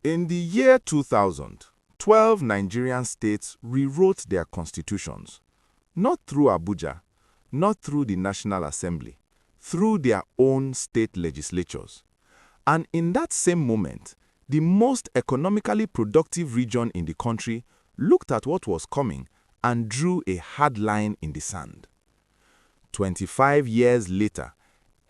In the year 2000, 12 Nigerian states rewrote their constitutions, not through Abuja, not through the National Assembly, through their own state legislatures. And in that same moment, the most economically productive region in the country looked at what was coming and drew a hard line in the sand. 25 years later,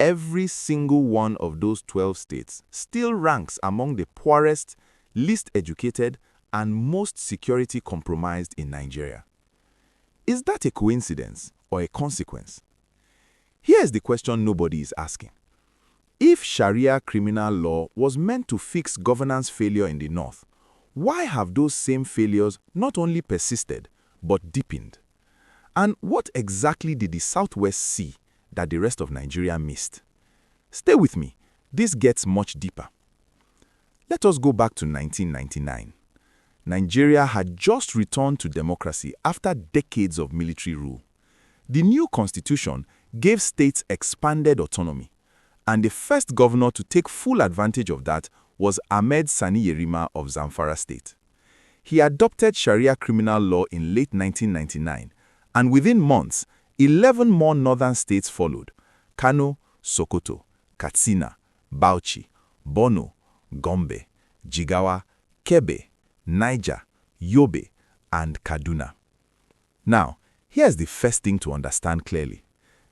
every single one of those 12 states still ranks among the poorest, least educated, and most security compromised in Nigeria. Is that a coincidence or a consequence? Here's the question nobody is asking. If Sharia criminal law was meant to fix governance failure in the north, why have those same failures not only persisted, but deepened? And what exactly did the Southwest see that the rest of Nigeria missed? Stay with me, this gets much deeper. Let us go back to 1999. Nigeria had just returned to democracy after decades of military rule. The new constitution gave states expanded autonomy, and the first governor to take full advantage of that was Ahmed Sani Yerima of Zamfara State. He adopted Sharia criminal law in late 1999, and within months, 11 more northern states followed: Kano, Sokoto, Katsina, Bauchi, Borno, Gombe, Jigawa, Kebbi, Naija, Yobe, and Kaduna. Now, here's the first thing to understand clearly.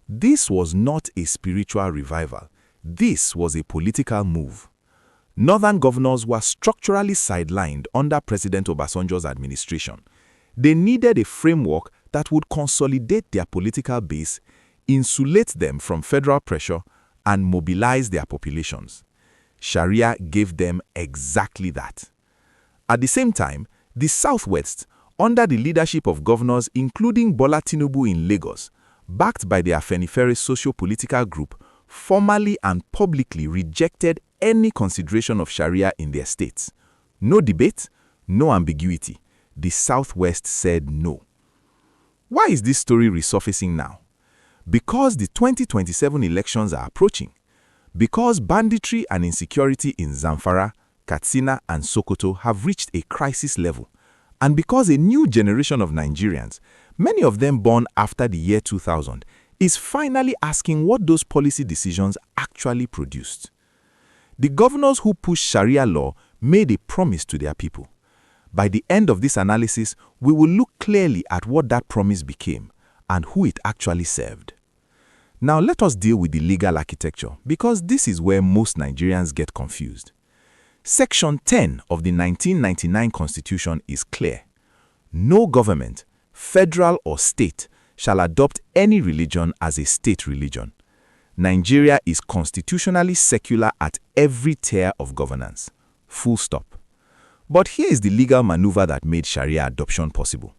This was not a spiritual revival. This was a political move. Northern governors were structurally sidelined under President Obasanjo's administration. They needed a framework that would consolidate their political base, insulate them from federal pressure, and mobilize their populations. Sharia gave them exactly that. At the same time, the Southwest, under the leadership of governors including Bola Tinubu in Lagos, backed by the Afenifere socio-political group, formally and publicly rejected any consideration of Sharia in their states. No debate, no ambiguity. The Southwest said no. Why is this story resurfacing now? Because the 2027 elections are approaching. Because banditry and insecurity in Zamfara, Katsina, and Sokoto have reached a crisis level. And because a new generation of Nigerians, many of them born after the year 2000, is finally asking what those policy decisions actually produced. The governors who pushed Sharia law made a promise to their people. By the end of this analysis, we will look clearly at what that promise became and who it actually served. Now let us deal with the legal architecture, because this is where most Nigerians get confused. Section 10 of the 1999 Constitution is clear. No government, federal or state, shall adopt any religion as a state religion. Nigeria is constitutionally secular at every tier of governance. Full stop. But here is the legal maneuver that made Sharia adoption possible.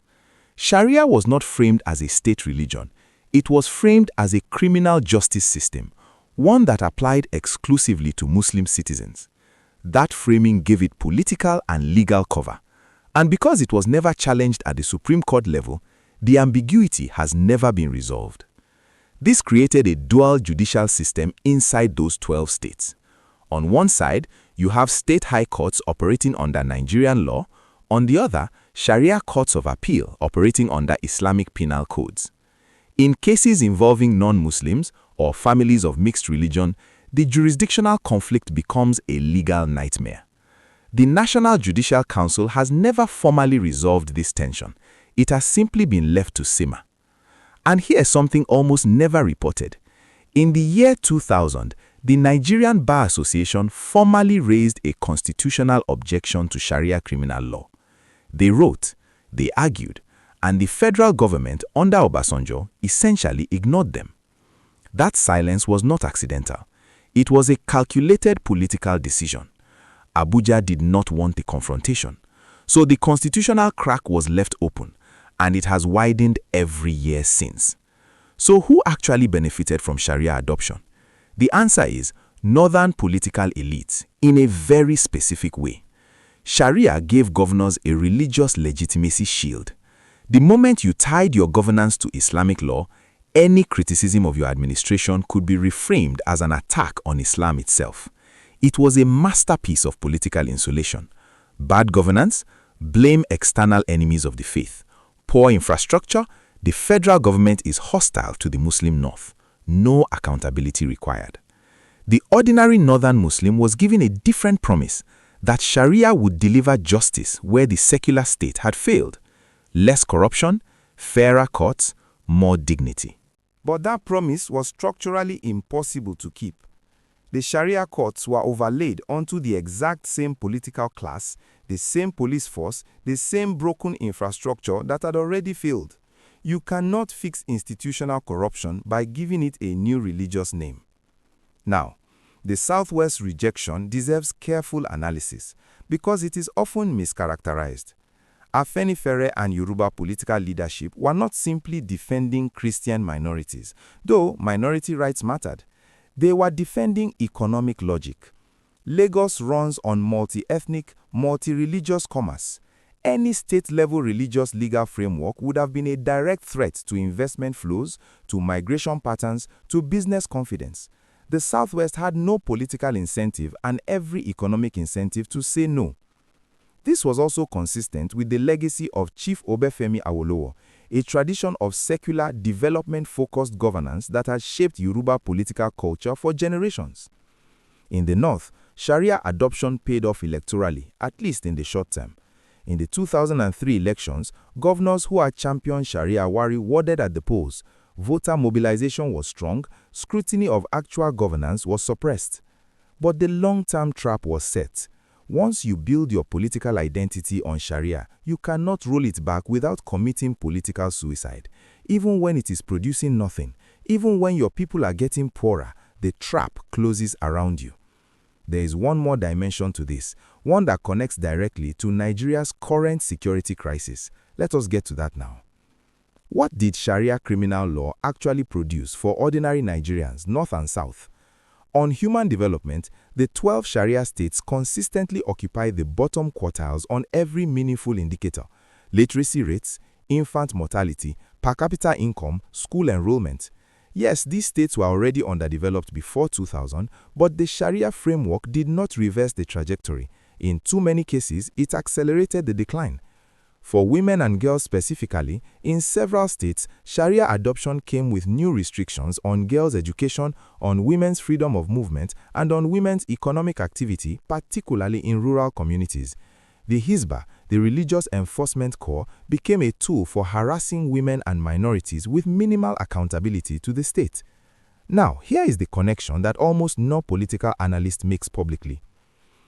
Sharia was not framed as a state religion. It was framed as a criminal justice system, one that applied exclusively to Muslim citizens. That framing gave it political and legal cover. And because it was never challenged at the Supreme Court level, the ambiguity has never been resolved. This created a dual judicial system inside those 12 states. On one side, you have state high courts operating under Nigerian law. On the other, Sharia courts of appeal operating under Islamic penal codes. In cases involving non-Muslims or families of mixed religion, the jurisdictional conflict becomes a legal nightmare. The National Judicial Council has never formally resolved this tension. It has simply been left to simmer. And here's something almost never reported. In the year 2000, the Nigerian Bar Association formally raised a constitutional objection to Sharia criminal law. They wrote, they argued, and the federal government under Obasanjo essentially ignored them. That silence was not accidental. It was a calculated political decision. Abuja did not want the confrontation. So the constitutional crack was left open, and it has widened every year since. So who actually benefited from Sharia adoption? The answer is northern political elites in a very specific way. Sharia gave governors a religious legitimacy shield. The moment you tied your governance to Islamic law, any criticism of your administration could be reframed as an attack on Islam itself. It was a masterpiece of political insulation. Bad governance? Blame external enemies of the faith. Poor infrastructure? The federal government is hostile to the Muslim North. No accountability required. The ordinary northern Muslim was given a different promise, that Sharia would deliver justice where the secular state had failed. Less corruption, fairer courts, more dignity. But that promise was structurally impossible to keep. The Sharia courts were overlaid onto the exact same political class, the same police force, the same broken infrastructure that had already failed. You cannot fix institutional corruption by giving it a new religious name. Now, the Southwest rejection deserves careful analysis because it is often mischaracterized. Afenifere and Yoruba political leadership were not simply defending Christian minorities, though minority rights mattered. They were defending economic logic. Lagos runs on multi-ethnic, multi-religious commerce. Any state-level religious legal framework would have been a direct threat to investment flows, to migration patterns, to business confidence. The Southwest had no political incentive and every economic incentive to say no. This was also consistent with the legacy of Chief Obafemi Awolowo, a tradition of secular, development-focused governance that has shaped Yoruba political culture for generations. In the North, Sharia adoption paid off electorally, at least in the short term. In the 2003 elections, governors who had championed Sharia were rewarded at the polls. Voter mobilization was strong, scrutiny of actual governance was suppressed. But the long-term trap was set. Once you build your political identity on Sharia, you cannot roll it back without committing political suicide. Even when it is producing nothing, even when your people are getting poorer, the trap closes around you. There is one more dimension to this, one that connects directly to Nigeria's current security crisis. Let us get to that now. What did Sharia criminal law actually produce for ordinary Nigerians, North and South? On human development, the 12 Sharia states consistently occupy the bottom quartiles on every meaningful indicator: literacy rates, infant mortality, per capita income, school enrollment. Yes, these states were already underdeveloped before 2000, but the Sharia framework did not reverse the trajectory. In too many cases, it accelerated the decline. For women and girls specifically, in several states, Sharia adoption came with new restrictions on girls' education, on women's freedom of movement, and on women's economic activity, particularly in rural communities. The Hizbah, the Religious Enforcement Corps, became a tool for harassing women and minorities with minimal accountability to the state. Now, here is the connection that almost no political analyst makes publicly.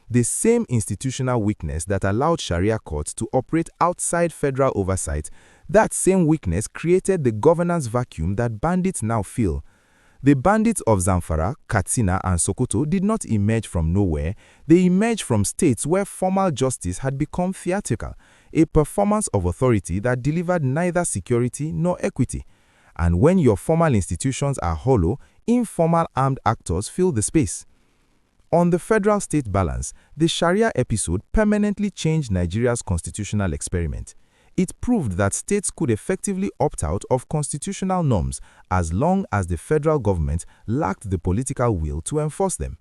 The same institutional weakness that allowed Sharia courts to operate outside federal oversight, that same weakness created the governance vacuum that bandits now fill. The bandits of Zamfara, Katsina, and Sokoto did not emerge from nowhere. They emerged from states where formal justice had become theatrical, a performance of authority that delivered neither security nor equity. And when your formal institutions are hollow, informal armed actors fill the space. On the federal-state balance, the Sharia episode permanently changed Nigeria's constitutional experiment. It proved that states could effectively opt out of constitutional norms as long as the federal government lacked the political will to enforce them.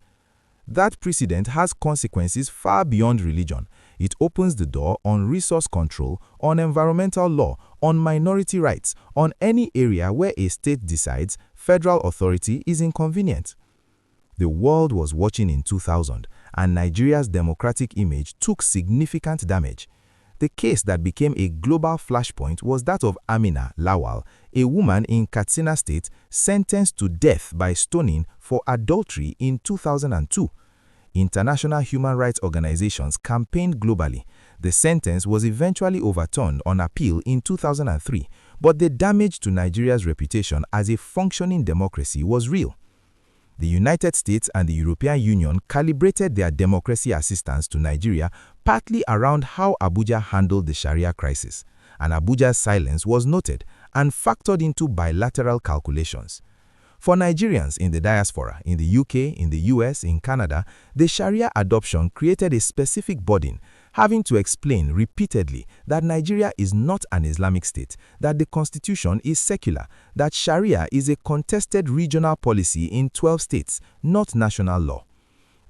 That precedent has consequences far beyond religion. It opens the door on resource control, on environmental law, on minority rights, on any area where a state decides federal authority is inconvenient. The world was watching in 2000, and Nigeria's democratic image took significant damage. The case that became a global flashpoint was that of Amina Lawal, a woman in Katsina State sentenced to death by stoning for adultery in 2002. International human rights organizations campaigned globally. The sentence was eventually overturned on appeal in 2003, but the damage to Nigeria's reputation as a functioning democracy was real. The United States and the European Union calibrated their democracy assistance to Nigeria partly around how Abuja handled the Sharia crisis, and Abuja's silence was noted and factored into bilateral calculations. For Nigerians in the diaspora, in the UK, in the US, in Canada, the Sharia adoption created a specific burden, having to explain repeatedly that Nigeria is not an Islamic state, that the constitution is secular, that Sharia is a contested regional policy in 12 states, not national law.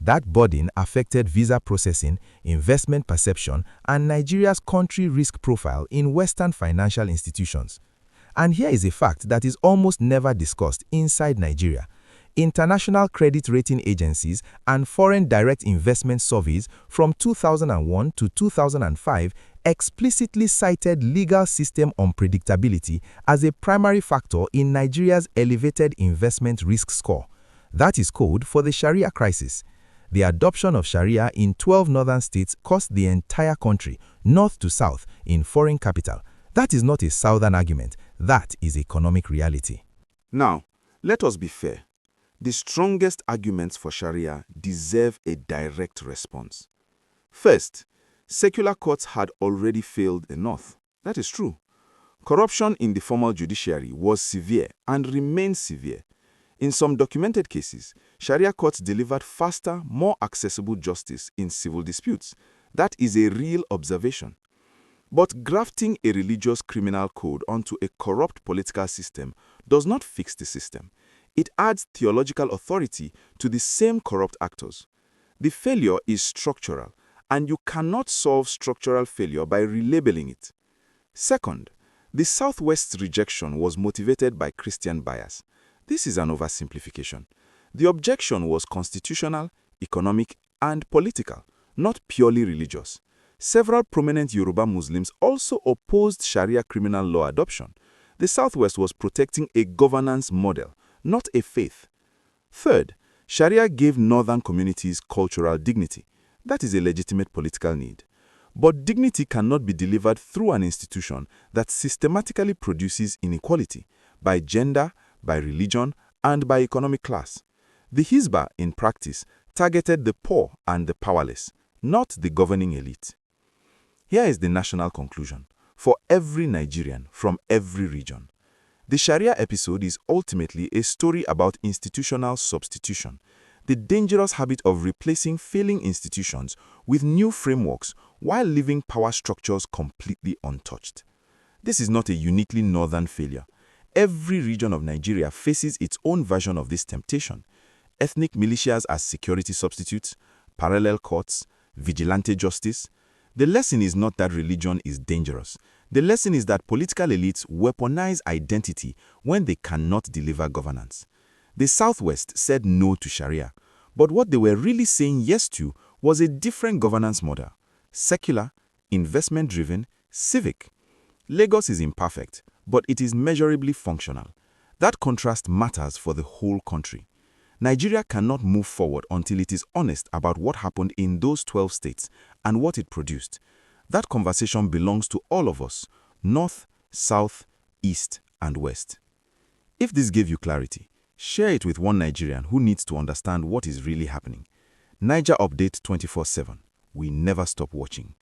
That burden affected visa processing, investment perception, and Nigeria's country risk profile in Western financial institutions. And here is a fact that is almost never discussed inside Nigeria. International credit rating agencies and foreign direct investment surveys from 2001 to 2005 explicitly cited legal system unpredictability as a primary factor in Nigeria's elevated investment risk score. That is code for the Sharia crisis. The adoption of Sharia in 12 northern states cost the entire country, north to south, in foreign capital. That is not a southern argument. That is economic reality. Now, let us be fair. The strongest arguments for Sharia deserve a direct response. First, secular courts had already failed the North. That is true. Corruption in the formal judiciary was severe and remains severe. In some documented cases, Sharia courts delivered faster, more accessible justice in civil disputes. That is a real observation. But grafting a religious criminal code onto a corrupt political system does not fix the system. It adds theological authority to the same corrupt actors. The failure is structural, and you cannot solve structural failure by relabeling it. Second, the Southwest's rejection was motivated by Christian bias. This is an oversimplification. The objection was constitutional, economic, and political, not purely religious. Several prominent Yoruba Muslims also opposed Sharia criminal law adoption. The Southwest was protecting a governance model, not a faith. Third, Sharia gave northern communities cultural dignity. That is a legitimate political need. But dignity cannot be delivered through an institution that systematically produces inequality by gender, by religion, and by economic class. The Hizbah, in practice, targeted the poor and the powerless, not the governing elite. Here is the national conclusion for every Nigerian from every region. The Sharia episode is ultimately a story about institutional substitution, the dangerous habit of replacing failing institutions with new frameworks while leaving power structures completely untouched. This is not a uniquely northern failure. Every region of Nigeria faces its own version of this temptation. Ethnic militias as security substitutes, parallel courts, vigilante justice. The lesson is not that religion is dangerous. The lesson is that political elites weaponize identity when they cannot deliver governance. The Southwest said no to Sharia, but what they were really saying yes to was a different governance model: secular, investment-driven, civic. Lagos is imperfect, but it is measurably functional. That contrast matters for the whole country. Nigeria cannot move forward until it is honest about what happened in those 12 states and what it produced. That conversation belongs to all of us, North, South, East, and West. If this gave you clarity, share it with one Nigerian who needs to understand what is really happening. Naija Update 24/7. We never stop watching.